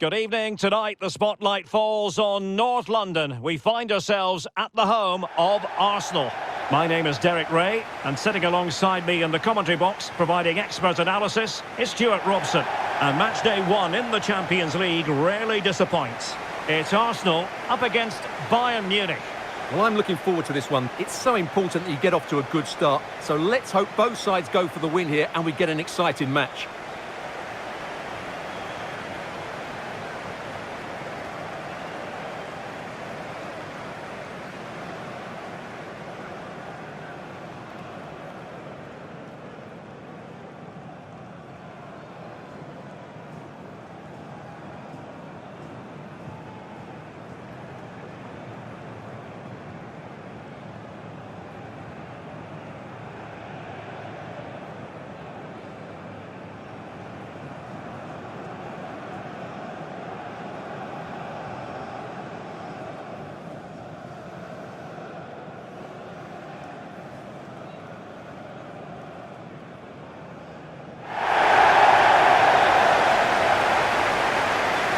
Good evening. Tonight, the spotlight falls on North London. We find ourselves at the home of Arsenal. My name is Derek Ray, and sitting alongside me in the commentary box, providing expert analysis, is Stuart Robson. And match day one in the Champions League rarely disappoints. It's Arsenal up against Bayern Munich. Well, I'm looking forward to this one. It's so important that you get off to a good start. So let's hope both sides go for the win here and we get an exciting match.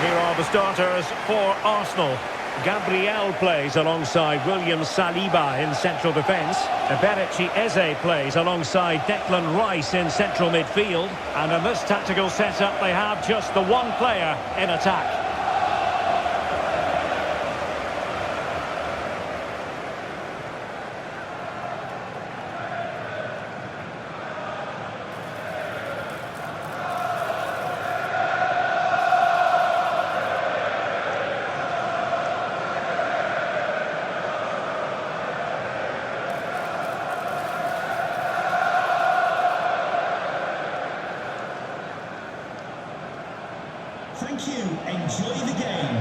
Here are the starters for Arsenal. Gabriel plays alongside William Saliba in central defence. Eberechi Eze plays alongside Declan Rice in central midfield. And in this tactical setup, they have just the one player in attack. Thank you. Enjoy the game.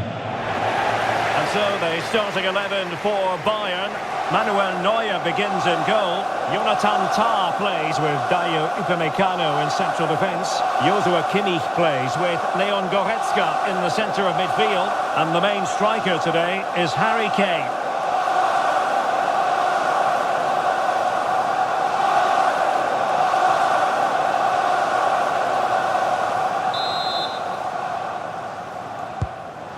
And so the starting 11 for Bayern. Manuel Neuer begins in goal. Jonathan Tah plays with Dayo Upamecano in central defence. Joshua Kimmich plays with Leon Goretzka in the centre of midfield. And the main striker today is Harry Kane.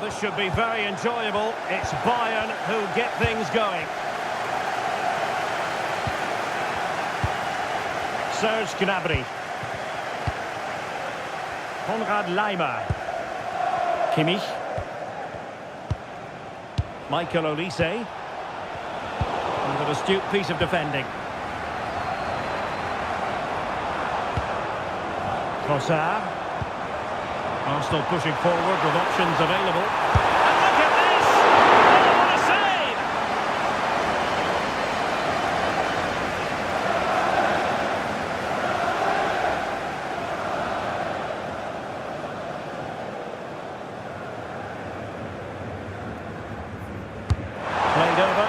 This should be very enjoyable. It's Bayern who get things going. Serge Gnabry. Konrad Laimer. Kimmich. Michael Olise. And an astute piece of defending. Trossard. Arsenal pushing forward with options available. And look at this! Oh, what a save! Played over.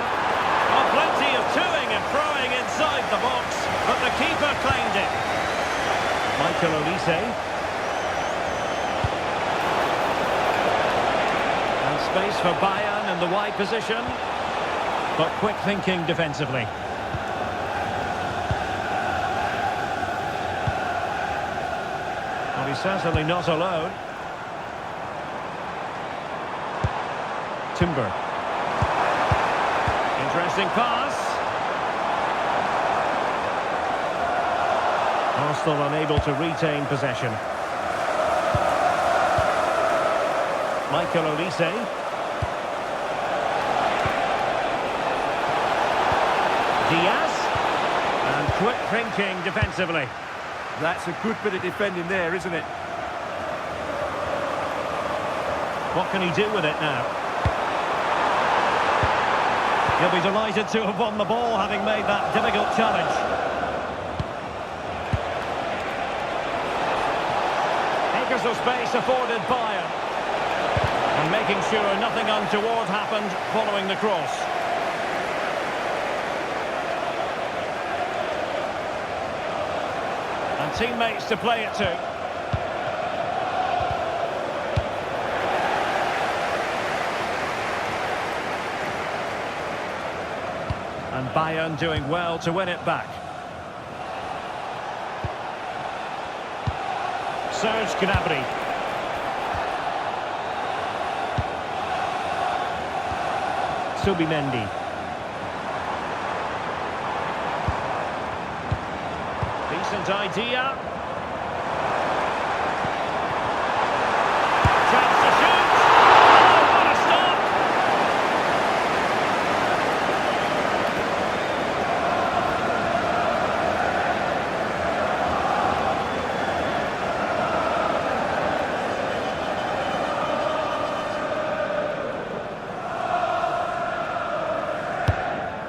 Oh, plenty of toing and throwing inside the box, but the keeper claimed it. Michael Olise. Space for Bayern in the wide position, but quick thinking defensively. Well, he's certainly not alone. Timber. Interesting pass. Arsenal unable to retain possession. Michael Olise. Diaz. And quick thinking defensively. That's a good bit of defending there, isn't it? What can he do with it now? He'll be delighted to have won the ball, having made that difficult challenge. Acres of space afforded Bayern. And making sure nothing untoward happened following the cross. And teammates to play it to. And Bayern doing well to win it back. Serge Gnabry. Subimendi. Decent idea. Chance to shoot. Oh, what a stop!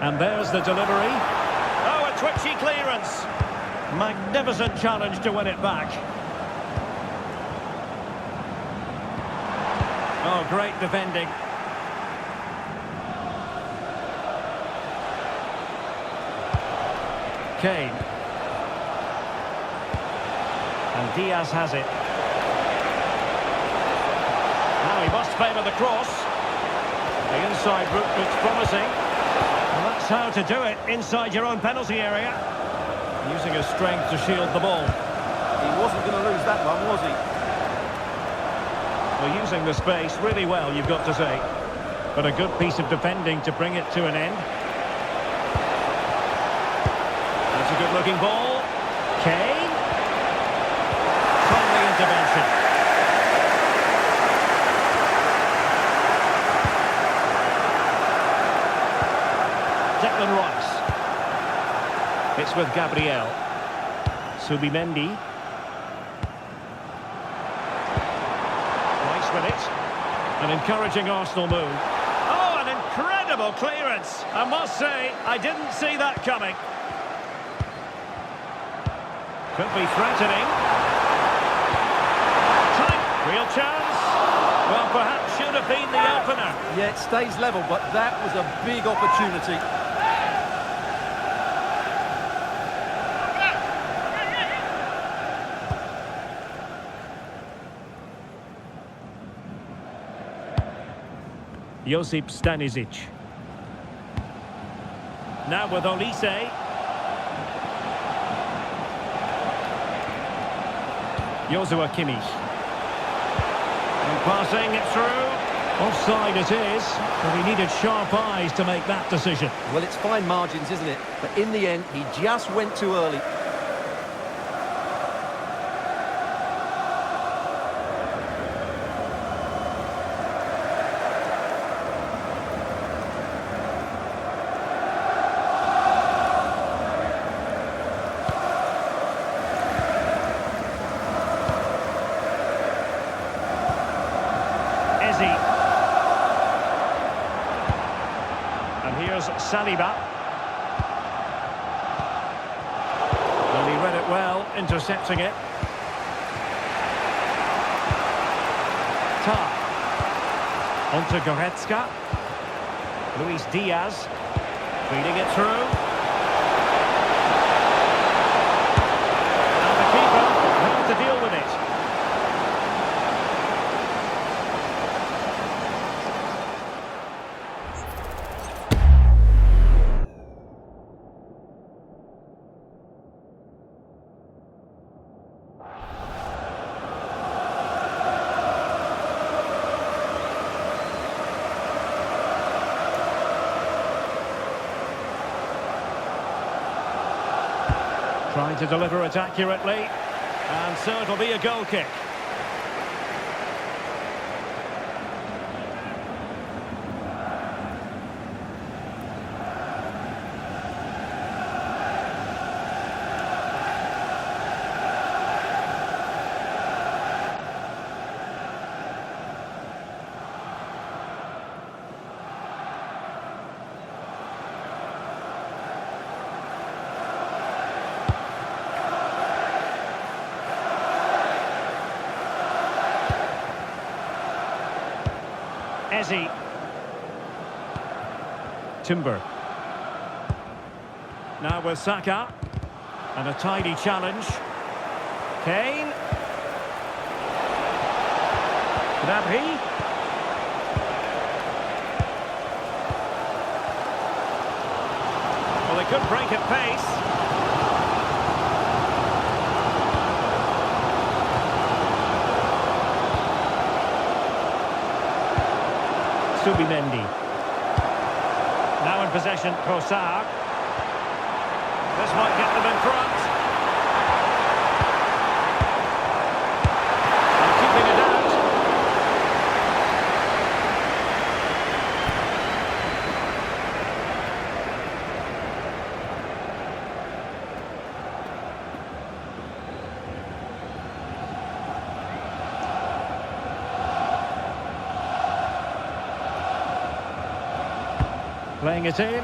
And there's the delivery. Oh, a twitchy clearance. Magnificent challenge to win it back. Oh, great defending. Kane. And Diaz has it. Now he must favour the cross. The inside route looks promising. Well, that's how to do it inside your own penalty area. Using his strength to shield the ball. He wasn't going to lose that one, was he? Well, using the space really well, you've got to say. But a good piece of defending to bring it to an end. That's a good-looking ball. Kane. Timely intervention. Declan Rice. It's with Gabriel. Subimendi. Rice with it. An encouraging Arsenal move. Oh, an incredible clearance. I must say, I didn't see that coming. Could be threatening. Tight. Real chance. Well, perhaps should have been the opener. Yeah, it stays level, but that was a big opportunity. Josip Stanisic. Now with Olise. Joshua Kimmich. And passing it through. Offside it is, but he needed sharp eyes to make that decision. Well, it's fine margins, isn't it? But in the end, he just went too early. And here's Saliba. And he read it well, intercepting it. Ta. Onto Goretzka. Luis Diaz. Feeding it through. And the keeper had to deal with it. Trying to deliver it accurately, and so it'll be a goal kick. Eze. Timber. Now with Saka. And a tidy challenge. Kane. Gnabry. Well, they could break at pace. Subimendi. possession, Trossard. This might get them in front. And keeping it out. Playing it in. A goal!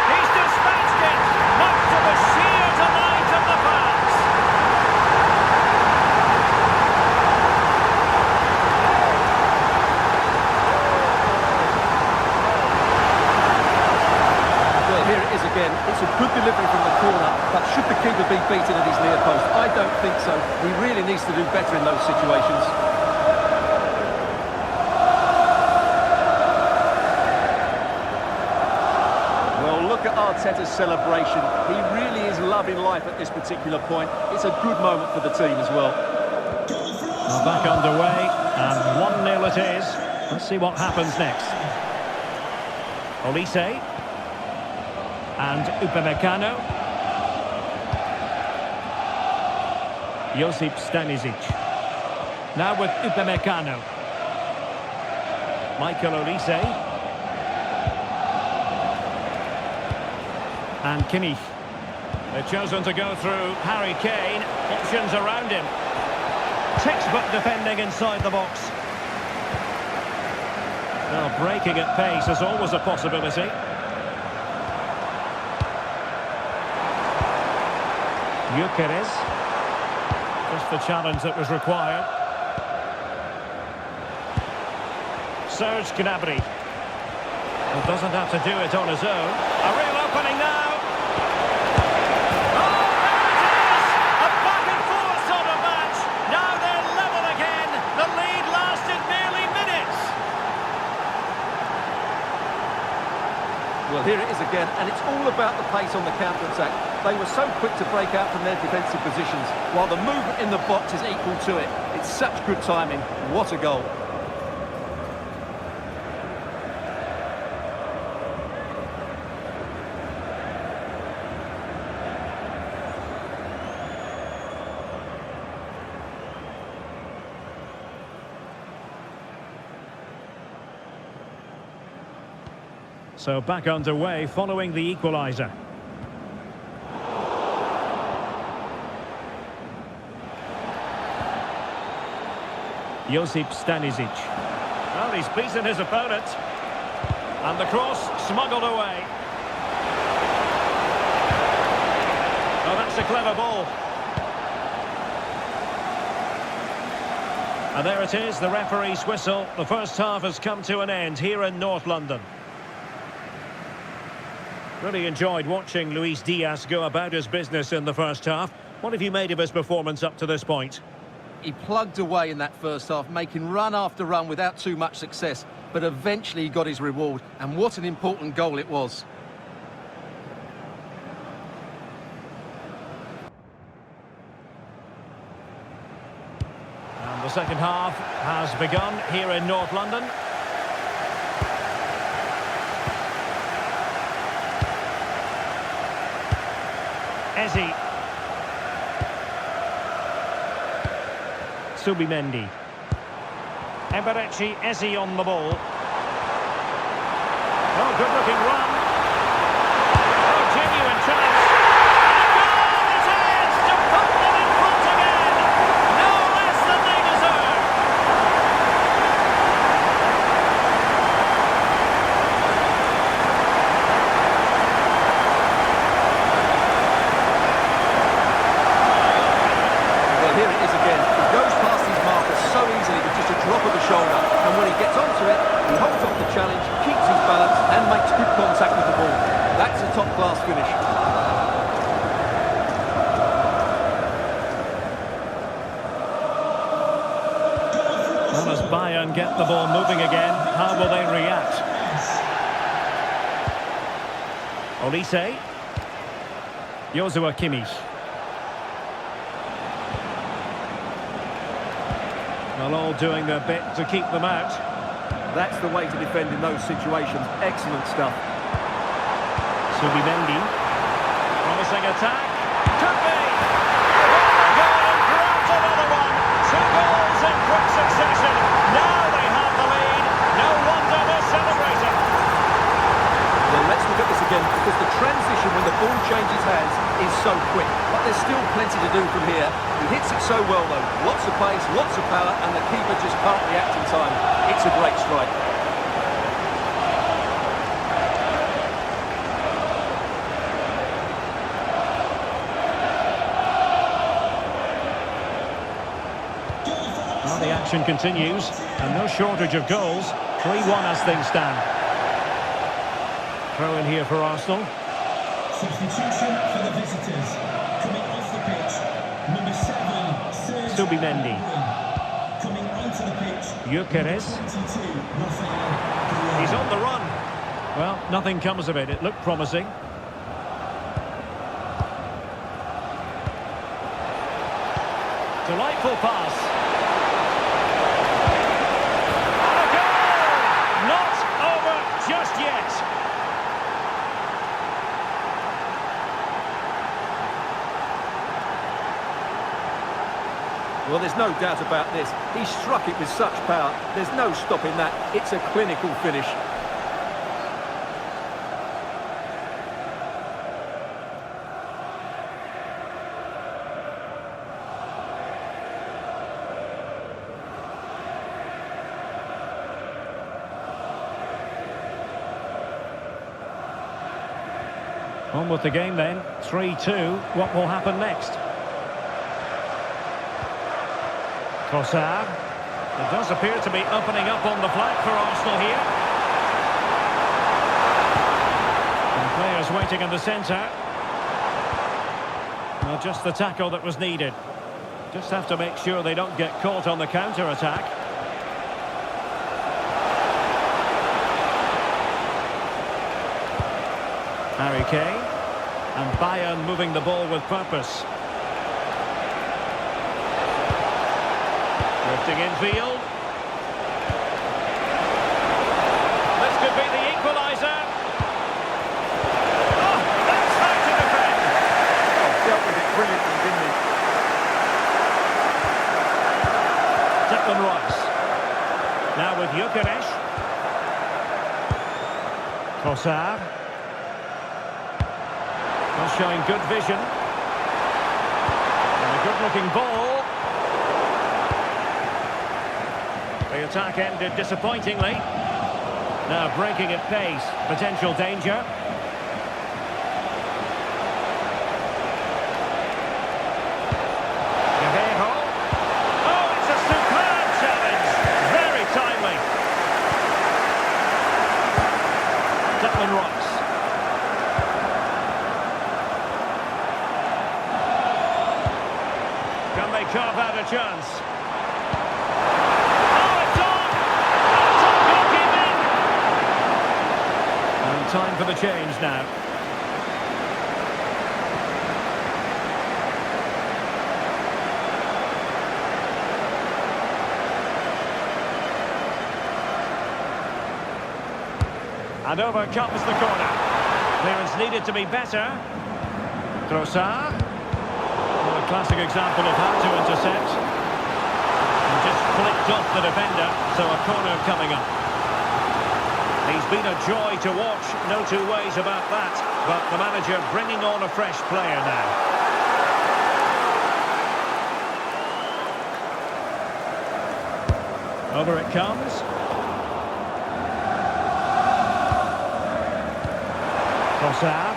He's dispatched it! Much to the sheer delight of the fans. Well, here it is again. It's a good delivery from the corner, but should the keeper be beaten at his near post? I don't think so. He really needs to do better in those situations. Look at Arteta's celebration. He really is loving life at this particular point. It's a good moment for the team as well. Well, back underway, and 1-0 it is. Let's see what happens next. Olise. And Upamecano. Josip Stanisic. Now with Upamecano. Michael Olise. And Kimmich. They've chosen to go through Harry Kane. Options around him. Textbook defending inside the box. Now breaking at pace is always a possibility. Gyokeres. Just the challenge that was required. Serge Gnabry. Well, doesn't have to do it on his own. A real opening now. Well, here it is again, and it's all about the pace on the counter-attack. They were so quick to break out from their defensive positions, while the movement in the box is equal to it. It's such good timing. What a goal. So back underway following the equaliser. Josip Stanisic. Well, he's beaten his opponent. And the cross smuggled away. Oh, that's a clever ball. And there it is, the referee's whistle. The first half has come to an end here in North London. Really enjoyed watching Luis Diaz go about his business in the first half. What have you made of his performance up to this point? He plugged away in that first half, making run after run without too much success, but eventually he got his reward, and what an important goal it was. And the second half has begun here in North London. Eze. Subimendi. Eberechi, Eze on the ball. Oh, good looking run. Oh, genuine chance. And a goal it is to put them in front again. No less than they deserve. Here it is again. He goes past his marker so easily with just a drop of the shoulder, and when he gets onto it, he holds off the challenge, keeps his balance, and makes good contact with the ball. That's a top-class finish. Well, as Bayern get the ball moving again, how will they react? Olise. Joshua Kimmich. Well, all doing their bit to keep them out. That's the way to defend in those situations. Excellent stuff. Subimendi. Promising attack. Could be! Goal and grabs another one. 2 goals in quick succession. Now they have the lead. No wonder they're celebrating. Well, let's look at this again, because the transition when the ball changes hands is so quick. But there's still plenty to do from here. He hits it so well, though. Lots of pace, lots of power, and the keeper just can't react in time. It's a great strike. Well, the action continues, and no shortage of goals. 3-1 as things stand. Throw in here for Arsenal. Substitution for the visitors. Coming off the pitch, number 7, Subimendi. Coming onto the pitch, Gyokeres. 22, He's on the run. Well, nothing comes of it. It looked promising. Delightful pass. And a goal! Not over just yet. Well, there's no doubt about this. He struck it with such power. There's no stopping that. It's a clinical finish. On with the game then. 3-2. What will happen next? Trossard. It does appear to be opening up on the flank for Arsenal here. And players waiting in the centre. Well, just the tackle that was needed. Just have to make sure they don't get caught on the counter-attack. Harry Kane. And Bayern moving the ball with purpose. Drifting infield. This could be the equaliser. Oh, that's how to defend. Oh, dealt with it brilliantly, didn't he? Declan Rice. Now with Gyokeres. Trossard. Well, showing good vision. And a good-looking ball. The attack ended disappointingly. Now breaking at pace. Potential danger. Guerrero. Oh, it's a superb challenge. Very timely. Declan Rice. Can they carve out a chance? Time for the change now. And over comes the corner. Clearance needed to be better. Trossard. Well, a classic example of how to intercept. And just flicked off the defender, so a corner coming up. He's been a joy to watch, no two ways about that. But the manager bringing on a fresh player now. Over it comes. Trossard.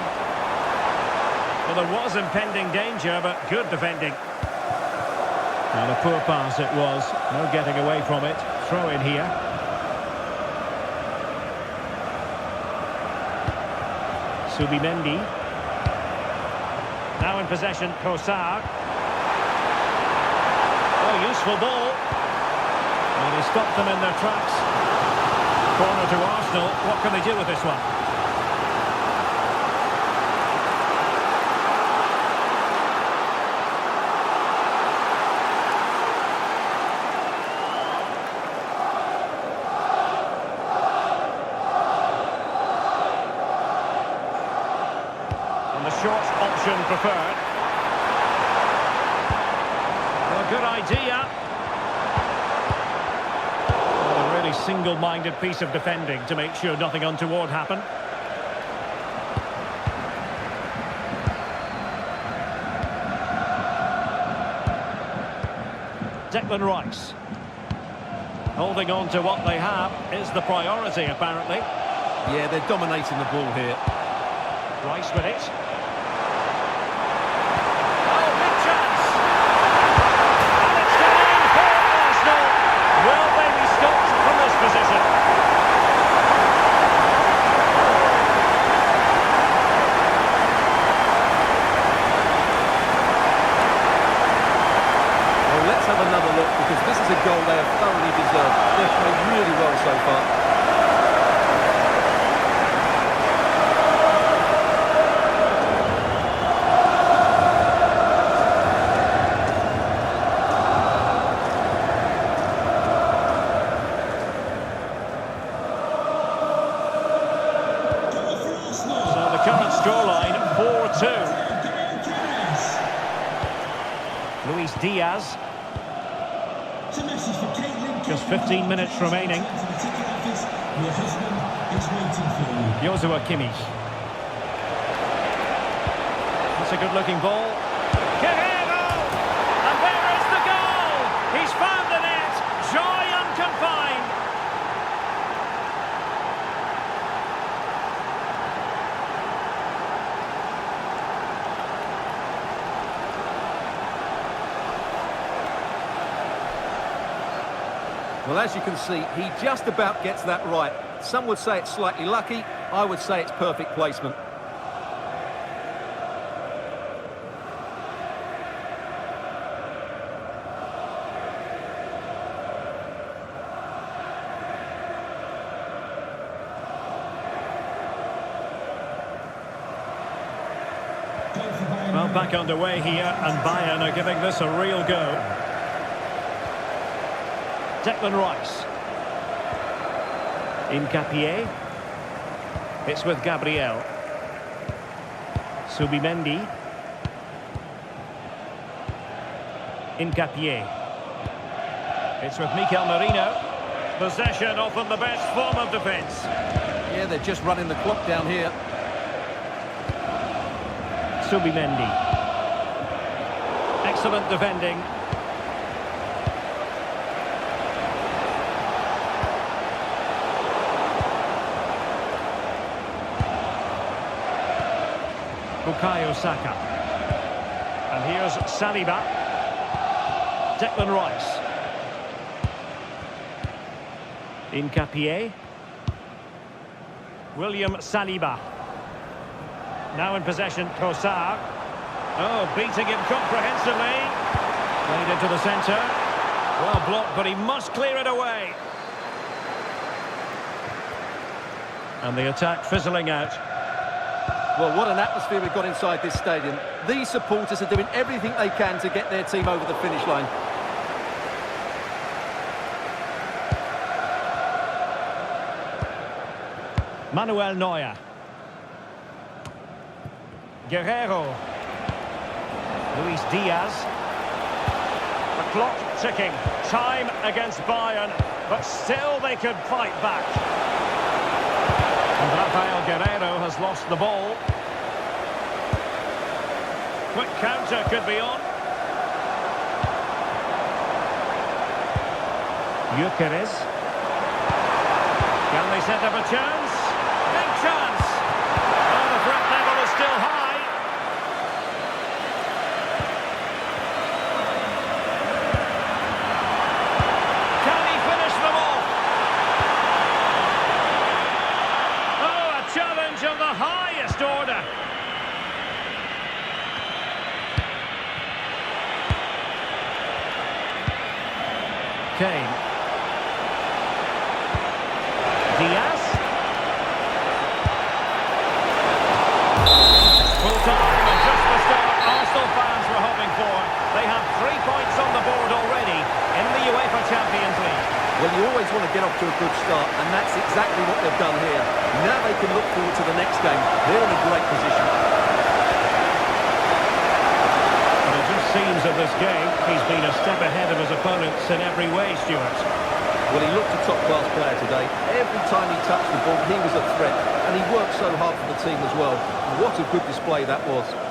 Well, there was impending danger, but good defending. And a poor pass it was. No getting away from it. Throw in here. Subimendi. Now in possession, Trossard. Oh, useful ball. And he stopped them in their tracks. Corner to Arsenal. What can they do with this one? option preferred. Well, good idea. Well, a really single-minded piece of defending to make sure nothing untoward happened. Declan Rice. Holding on to what they have is the priority, apparently. Yeah, they're dominating the ball here. Rice with it. Oh, big chance! And it's gone in for Arsenal. Will they be stopped from this position? Well, let's have another look, because this is a goal they have thoroughly deserved. They've played really well so far. Current scoreline 4-2. Luis Diaz. Just 15 minutes remaining. Joshua Kimmich. That's a good-looking ball. Guerrero! And there is the goal! He's found the net! Joy unconfined! Well, as you can see, he just about gets that right. Some would say it's slightly lucky. I would say it's perfect placement. Well, back underway here, and Bayern are giving this a real go. Declan Rice. Incapié. It's with Gabriel. Subimendi. Incapié. It's with Mikel Merino. Possession often the best form of defence. Yeah, they're just running the clock down here. Subimendi. Excellent defending. Saka. And here's Saliba. Declan Rice. Incapié. William Saliba. Now in possession, Trossard. Oh, beating him comprehensively. Played into the centre. Well blocked, but he must clear it away. And the attack fizzling out. Well, what an atmosphere we've got inside this stadium. These supporters are doing everything they can to get their team over the finish line. Manuel Neuer. Guerrero. Luis Diaz. The clock ticking. Time against Bayern, but still they could fight back. And Rafael Guerrero has lost the ball. Quick counter could be on. Gyokeres. Can they set up a chance? Big chance! Oh, the threat level is still high. Can he finish them off? Oh, a challenge of the highest order. Kane. Diaz. Full time and just the start Arsenal fans were hoping for. They have 3 points on the board already in the UEFA Champions League. Well, you always want to get off to a good start, and that's exactly what they've done here. Now they can look forward to the next game. They're in a great position. game, he's been a step ahead of his opponents in every way, Stuart. Well, he looked a top-class player today. Every time he touched the ball, he was a threat. And he worked so hard for the team as well. What a good display that was.